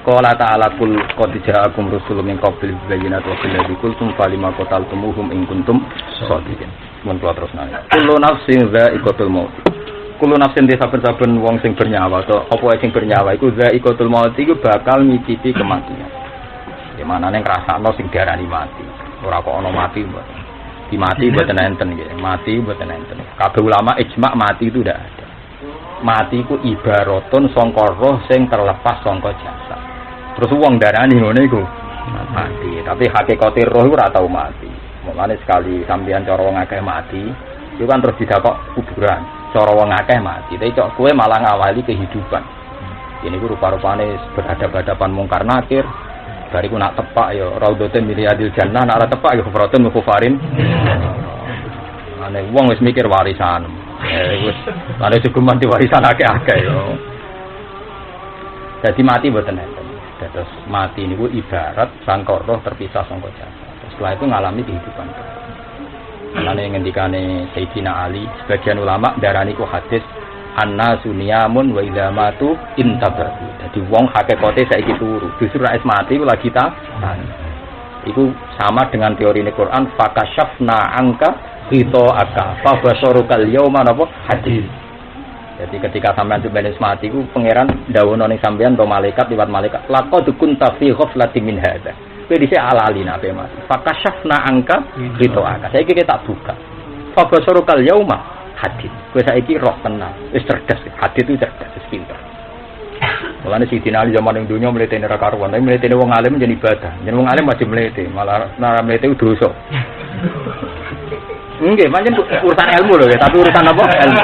Qala ta'ala kul qad ja'akum rusulun min qabli bayyinati wa billadzi qultum falima qataltumuhum in kuntum shadiqin. Mun kula terus nang. Kullu nafsin dha'iqatul maut. Kullu nafsin saben-saben wong sing bernyawa atau apa sing bernyawa iku dha'iqatul maut iku bakal nyicipi kematian. Ya manane ngrasakno sing diarani mati. Ora kok ana mati mbok. Di mati mboten enten nggih. Mati mboten enten. Kabeh ulama ijma' mati itu ndak ada. Mati ku ibaratun sangka roh sing terlepas sangka jasad. Terus wong darani ngono iku mati, tapi hakikate roh ora tau mati. Mulane sekali sampeyan cara wong akeh mati, iku kan terus didakok kuburan. Cara wong akeh mati, tapi cok kowe malah ngawali kehidupan. Ini ku rupa-rupane berhadapan mungkar nakir. Bariku nak tepak ya raudhatun min riyadil jannah, nak ora tepak ya kufratun kufarin. Ane wong wis mikir warisan. Wis lare sukuman di warisan akeh-akeh yo. Dadi mati mboten enten. Terus mati niku ibarat sangka roh terpisah sangka jasad. Setelah itu ngalami kehidupan. Mulane ngendikane Sayyidina Ali, sebagian ulama darani ku hadis annasu niyamun wa idza matu intabatu. Dadi wong hakikate saiki turu. Justru nek mati lagi ta. Iku sama dengan teori Quran fakashafna angka aka fa basarukal yauma napa hadis. Jadi ketika sampean sebenarnya mati ku pangeran dawuhna ning sampean to malaikat liwat malaikat laqad kunta fi ghaflatin min hadza. Kowe dhisik alalina ape mati. Fakashafna angka aka. Saiki kita buka. Fa basarukal yauma hadis. Kowe saiki roh tenang, wis cerdas. Hadis itu cerdas, wis pinter. Mulane Sidina Ali zaman ning donya mlete ora karuan, tapi mlete wong alim jeneng ibadah. Jeneng wong alim wajib mlete, malah ora mlete dosa. Nggih, pancen urusan ilmu lho ya, tapi urusan apa? Ilmu.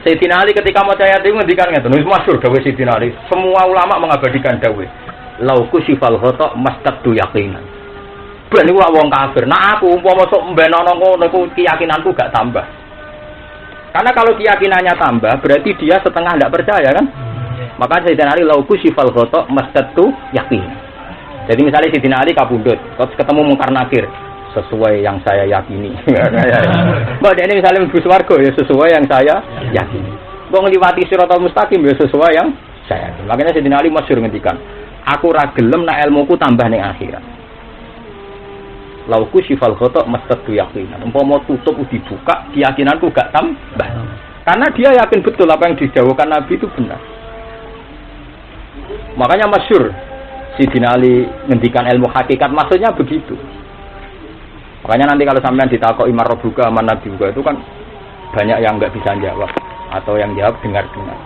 Sayyidina Ali ketika maca ayat itu ngendikan ngeten, wis masyhur dawuh Sayyidina Ali. Semua ulama mengabadikan dawuh. Lauku sifal khata mastaqtu yaqinan. Ben niku wong kafir. Nah aku umpama sok mbenono ngono iku keyakinanku gak tambah. Karena kalau keyakinannya tambah, berarti dia setengah tidak percaya kan? Maka Sayyidina Ali lauku sifal khata mastaqtu yaqinan. Jadi misalnya Sayyidina Ali kabundut, terus ketemu mungkar nakir. Sesuai yang saya yakini. Mbak ini misalnya mlebu swarga ya sesuai yang saya yakini. Mbok ngliwati siratal mustaqim ya sesuai yang saya yakini. Makanya Sayyidina Ali masyhur ngendikan, aku ra gelem nek ilmuku tambah ning akhirat. Lauku sifal khata mastatu yaqinan. Umpama tutup dibuka, keyakinanku gak tambah. Karena dia yakin betul apa yang dijawabkan Nabi itu benar. Makanya masyhur Sayyidina Ali ngendikan ilmu hakikat maksudnya begitu. Makanya nanti kalau sampean ditakoki marbuka aman nabi juga itu kan banyak yang enggak bisa jawab atau yang jawab dengar-dengar.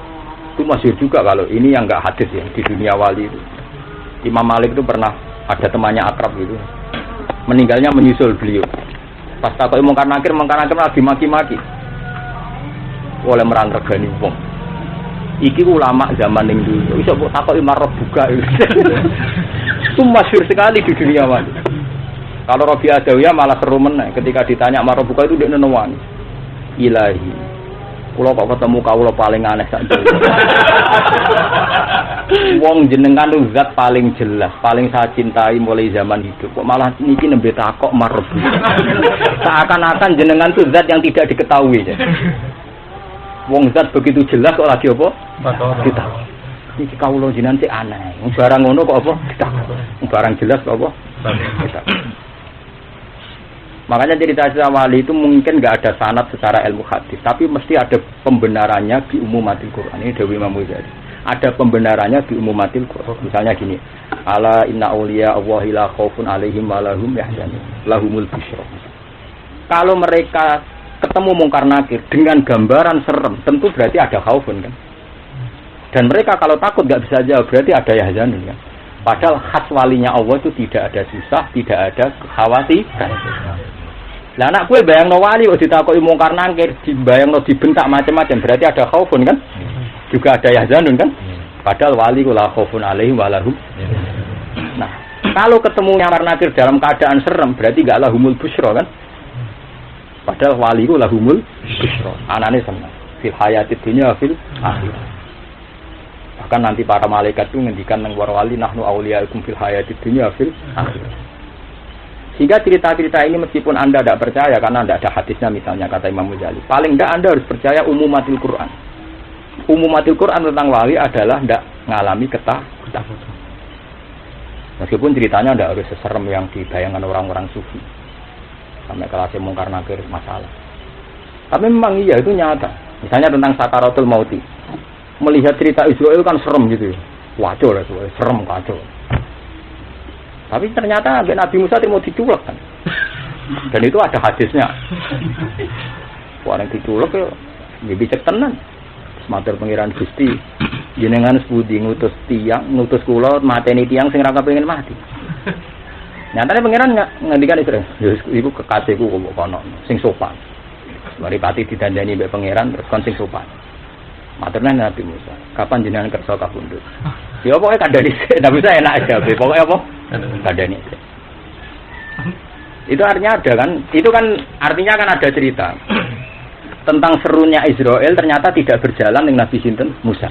Itu masyhur juga kalau ini yang enggak hadis ya di dunia wali itu. Imam Malik itu pernah ada temannya akrab gitu. Meninggalnya menyusul beliau. Pas takoki mungkar nakir lagi maki-maki. Oleh meran regani wong. Iki ulama zaman ning dulu. Iso kok takoki marbuka itu. Itu masyhur sekali di dunia wali. Kalau Rabi Adawiyah malah seru meneh ketika ditanya Marabuka itu dia nenewani. Ilahi. Kula kok ketemu kawula paling aneh sak dunya. Wong jenengan zat paling jelas, paling saya cintai mulai zaman hidup. Kok malah niki nembe takok Marabuka. Seakan-akan jenengan itu zat yang tidak diketahui. Wong zat begitu jelas kok lagi apa? Ditakok. Niki kawula jenengan sik aneh. Barang ngono kok apa? Ditakok. Barang jelas kok apa? Ditakok. Makanya cerita-cerita wali itu mungkin nggak ada sanad secara ilmu hadis, tapi mesti ada pembenarannya di umumatil Quran. Ini Dewi Imam Ghazali. Ada pembenarannya di umumatil Quran. Misalnya gini, ala inna auliya Allahi la khaufun alaihim wa lahum yahzanun lahumul busyra. Kalau mereka ketemu mungkar nakir dengan gambaran serem, tentu berarti ada khaufun kan. Dan mereka kalau takut nggak bisa jawab, berarti ada yahzanun kan. Padahal khas walinya Allah itu tidak ada susah, tidak ada kekhawatiran. Lah anak gue bayangno wali kok ditakoki mungkar nakir, dibayangno dibentak macam-macam, berarti ada khaufun kan? Juga ada yahzanun kan? Padahal wali la khaufun alaihim wa lahum. Nah, kalau ketemu mungkar nakir dalam keadaan serem, berarti enggak lahumul busyra kan? Padahal wali ku lahumul busyra. Anane seneng. Fil hayatid dunya fil akhirah. Bahkan nanti para malaikat itu ngendikan nang para wali nahnu auliyaikum fil hayatid dunya fil akhirah. Sehingga cerita-cerita ini meskipun Anda tidak percaya karena tidak ada hadisnya misalnya kata Imam Ghazali, paling tidak Anda harus percaya umumatil Quran. Umumatil Quran tentang wali adalah tidak ngalami ketakutan. Meskipun ceritanya tidak harus seserem yang dibayangkan orang-orang sufi. Sampai kelasnya mungkar nakir masalah. Tapi memang iya itu nyata. Misalnya tentang sakaratul mauti. Melihat cerita Israel kan serem gitu. Kacau lah, serem kacau. Tapi ternyata Nabi Musa mau diculek kan. Dan itu ada hadisnya. Orang diculek ya bisa tenan. Matur pengiran Gusti. Jenengan sepudi ngutus tiang, ngutus kula mateni tiang sing ra kepengin mati. Nyatane pengiran ngendikan Israel, ya iku kekasihku kok kono sing sopan. Mari pati didandani mbek pangeran terus kon sing sopan. Maturna Nabi Musa, kapan jenengan kersa kapundhut? Ya pokoke kandhani sik, Nabi Musa enak aja, pokoke apa? Kandhani sik. Itu artinya ada kan? Itu kan artinya kan ada cerita tentang serunya Israel ternyata tidak berjalan dengan Nabi sinten Musa.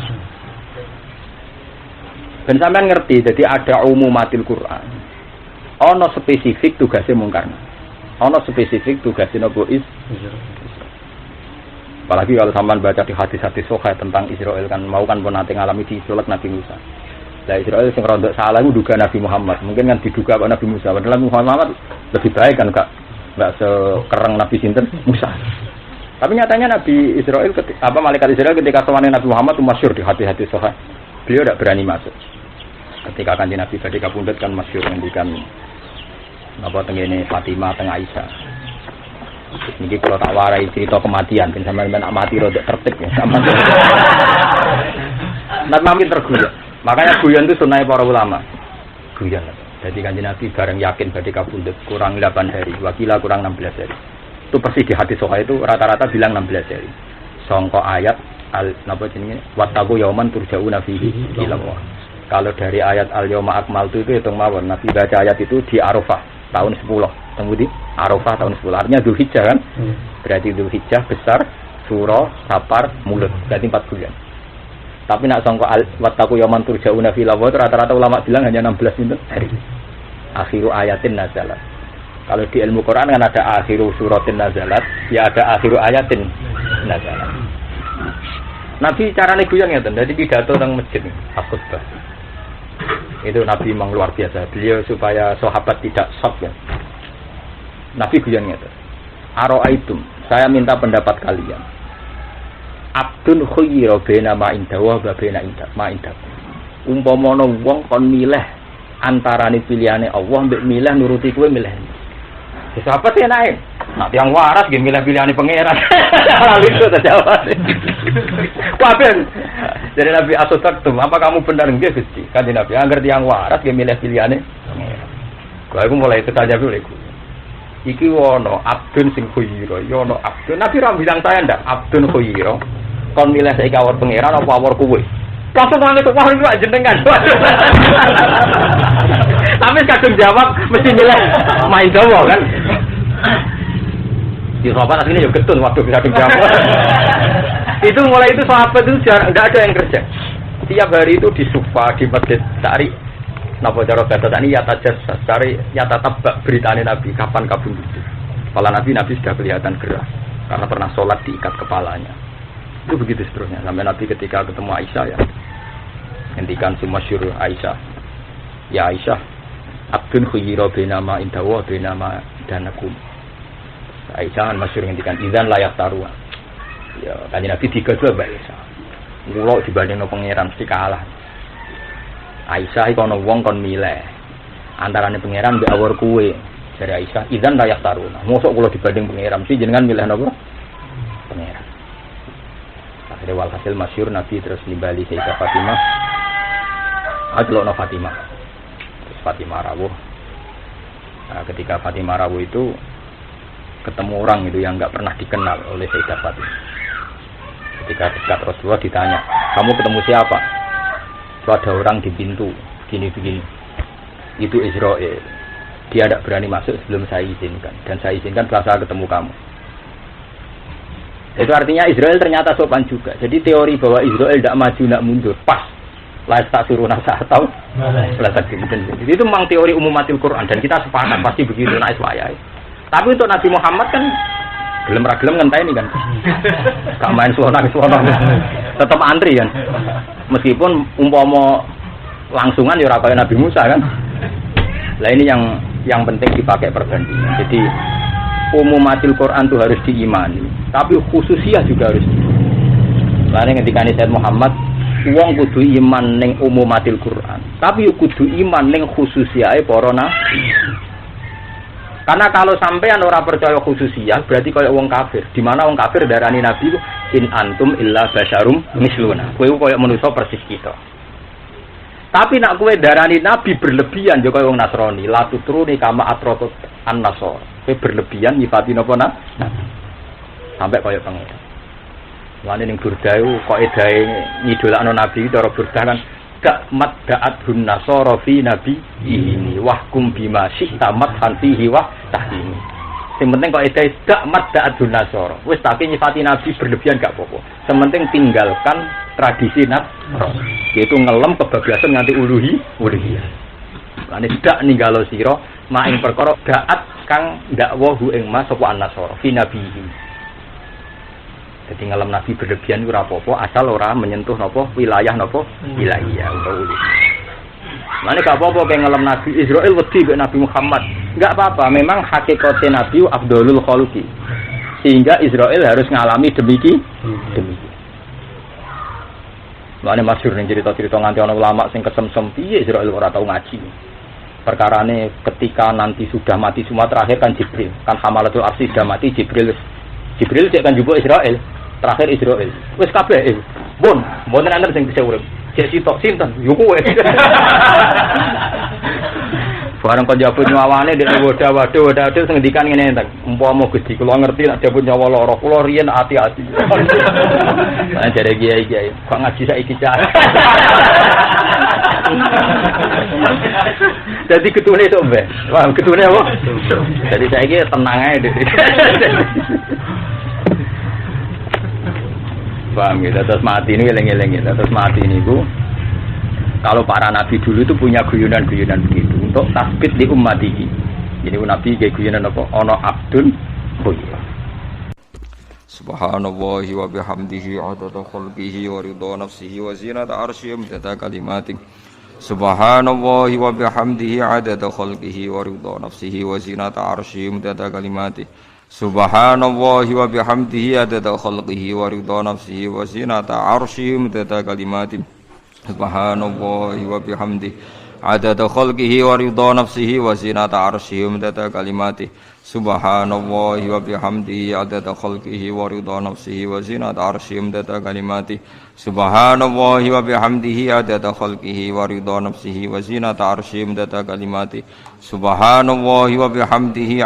Ben sampean ngerti, jadi ada umumatil Quran. Ono spesifik tugasnya mungkar. Ono spesifik tugasnya Nabi Apalagi kalau sampean baca di hadis-hadis sahih tentang Israel kan mau kan pun nanti ngalami diculek Nabi Musa. Lah Israel sing rondok salah itu duga Nabi Muhammad. Mungkin kan diduga Nabi Musa. Padahal Nabi Muhammad lebih baik kan enggak sekereng Nabi sinten Musa. Tapi nyatanya Nabi Israel malaikat Israel ketika sowan Nabi Muhammad itu masyhur di hati-hati sahih. Beliau tidak berani masuk. Ketika kanjeng Nabi badhe kapundhut kan masyhur ngendikan apa tengene Fatimah teng Aisyah. Niki kalau tak warai cerita kematian, ben sampeyan nak mati rodok tertib ya sampean. Nak mungkin terguyon. Makanya guyon itu sunah para ulama. Guyon. Jadi kanjeng Nabi bareng yakin badhe kapundhut kurang 8 hari, wakila kurang 16 hari. Itu persis di hadis sahih itu rata-rata bilang 16 hari. Sangka ayat napa jenenge wattaqu yauman turja'una fihi ila Allah. Kalau dari ayat al-yauma akmaltu itu hitung mawon. Nabi baca ayat itu di Arafah tahun 10. Kemudian Arafah tahun 10. Artinya Dzulhijjah kan? Berarti Dzulhijjah besar, Syura, Safar, Mulud. Berarti 4 bulan. Tapi nak sangka wattaqu yauman turja'una fihi ila Allah rata-rata ulama bilang hanya 16 hari. Akhiru ayatin nazalat. Kalau di ilmu Quran kan ada akhiru suratin nazalat, ya ada akhiru ayatin nazalat. Nabi carane guyon ngeten, dadi pidato teng masjid khutbah. Itu Nabi memang luar biasa. Beliau supaya sahabat tidak shock ya. Nabi guyon ngeten. Aro'aitum, saya minta pendapat kalian. Abdun khuyira baina ma indahu wa baina ma indah. Umpamane wong kon milih antarane pilihane Allah mbek milih nuruti kowe milih. Sahabat enak. Nak yang waras nggih milih pilihane pangeran. Lalu itu terjawab. Waben. Jadi Nabi Asotaktum, apa kamu benar nggih Gusti? Kanjeng Nabi, angger tiyang waras nggih milih pilihane pangeran. Kalau aku mulai tanya dulu iku. Iki wono abdun sing khuyira, ya ono abdun. Nabi ra bilang saya ndak abdun khuyira. Kon milih saiki awor pangeran apa awor kowe? Langsung nang itu wah iki jenengan. Tapi kadung jawab mesti milih main Jawa kan. Di sahabat aslinya ya getun waktu kadung jawab. Itu mulai itu sahabat itu enggak ada yang kerja. Tiap hari itu di Sufa, di masjid cari napa cara kata tadi ya tajassus, cari ya tatabak beritane Nabi kapan kabundut. Kepala Nabi sudah kelihatan gerah karena pernah sholat diikat kepalanya. Itu begitu seterusnya sampai Nabi ketika ketemu Aisyah ya. Hentikan si masyhur Aisyah. Ya Aisyah, abdun khuyira baina ma indahu wa baina ma danakum. Aisyah kan masyhur hentikan idzan layak taruh. Ya, kanjeng Nabi digawe Mbak Aisyah. Kulo dibandingno pangeran mesti kalah. Aisyah iki ana wong kon milih antarane pangeran mbek awor kuwe. Jare Aisyah, idzan layak taruh. Mosok kulo dibanding pangeran mesti jenengan milih napa? Pangeran. Akhirnya walhasil masyhur Nabi terus nimbali Sayyidah Fatimah. Ajlokno Fatimah. Terus Fatimah rawuh. Nah, ketika Fatimah rawuh itu ketemu orang itu yang enggak pernah dikenal oleh Sayyidah Fatimah. Ketika dekat Rasulullah ditanya, kamu ketemu siapa? Itu ada orang di pintu, begini-begini. Itu Israel. Dia tidak berani masuk sebelum saya izinkan. Dan saya izinkan setelah saya ketemu kamu. Itu artinya Israel ternyata sopan juga. Jadi teori bahwa Israel tidak maju, tidak mundur. Pas. Lain tak suruh nasa atau jadi itu memang teori umumatil Quran. Dan kita sepakat pasti begitu. Tapi untuk Nabi Muhammad kan Gelem ra gelem ngenteni kan. Gak main suwana. Tetep antri kan. Meskipun umpama langsungan ya ora kaya Nabi Musa kan. Lah ini yang penting dipakai perbandingan. Jadi umumatil Quran itu harus diimani, tapi khususiyah juga harus. Lain ketika Sayyid Muhammad, wong kudu iman ning umumatil Quran, tapi kudu iman ning khususiyahe para nabi. Karena kalau sampean ora percaya khususiyah, berarti kaya wong kafir. Di mana wong kafir darani nabi itu in antum illa basyarum misluna. Kowe kaya manusa persis kita. Tapi nak kowe darani nabi berlebihan yo kaya wong Nasrani, la tutruni kama atrotut an-nasor. Kowe berlebihan nyifati napa nabi. Sampai kaya pangeran. Lane ning burda iku kok edahe ngidolakno nabi cara burda kan dak madda'at hun nasara fi nabi ini wahkum bima syi'tamat hanfihi wa tahimi. Sing penting kok edahe dak madda'at hun nasara. Wis tak nyifati nabi berlebihan gak apa-apa. Sementing tinggalkan tradisi Nasrani. Yaitu ngelem kebablasan nganti uluhiyah. Lane dak ninggalo sira maing perkara da'at kang dakwahu ing mas sapa an-nasara fi nabihi. Jadi ngelem nabi berlebihan ora apa-apa asal ora menyentuh napa wilayah napa wilayah utawa ulu. Mane gak apa-apa kaya ngelem nabi Israil wedi kaya Nabi Muhammad. Enggak apa-apa, memang hakikate nabi afdhalul khalqi. Sehingga Israil harus ngalami demikian. Mane masyhur ning cerita-cerita nganti ana ulama sing kesemsem piye Israil ora tau ngaji. Perkarane ketika nanti sudah mati semua terakhir kan Jibril, kan Hamalatul Arsy sudah mati Jibril cek kan jupuk Israil. Terakhir Israel. Wis kabeh mboten ana sing bisa urip. Cek sitok sinten? Yo kowe. Barang kon jabut nyawane nek waduh sing ngendikan ngene enten. Umpama Gusti kula ngerti nek jabut nyawa lara, kula riyen ati-ati. Lah jare kiai-kiai, kok ngaji saiki cah. Dadi ketune tok, Mbah. Wah, ketune apa? Dadi saiki tenang ae. Paham ya, terus mati ini eleng-eleng ya, terus mati ini bu. Kalau para nabi dulu itu punya guyonan-guyonan begitu untuk tasbit di umat ini. Jadi nabi kayak guyonan apa? Ono abdun khuyya. Subhanallahi wa bihamdihi adada khalqihi wa ridha nafsihi wa zinata arsyihi wa kalimatih. Subhanallahi wa bihamdihi adada khalqihi wa ridha nafsihi wa zinata arsyihi wa kalimatih. Subhanallahi wa bihamdihi adada khalqihi wa ridha nafsihi wa zinata arsyihi midada kalimati. Subhanallahi wa bihamdihi adada khalqihi wa ridha nafsihi wa zinata arsyihi midada kalimati. Subhanallahi wa bihamdihi adada khalqihi wa ridha nafsihi wa zinata arsyihi midada kalimati. Subhanallahi wa bihamdihi adada khalqihi wa ridha nafsihi wa zinata arsyihi midada kalimati. Subhanallahi wa bihamdihi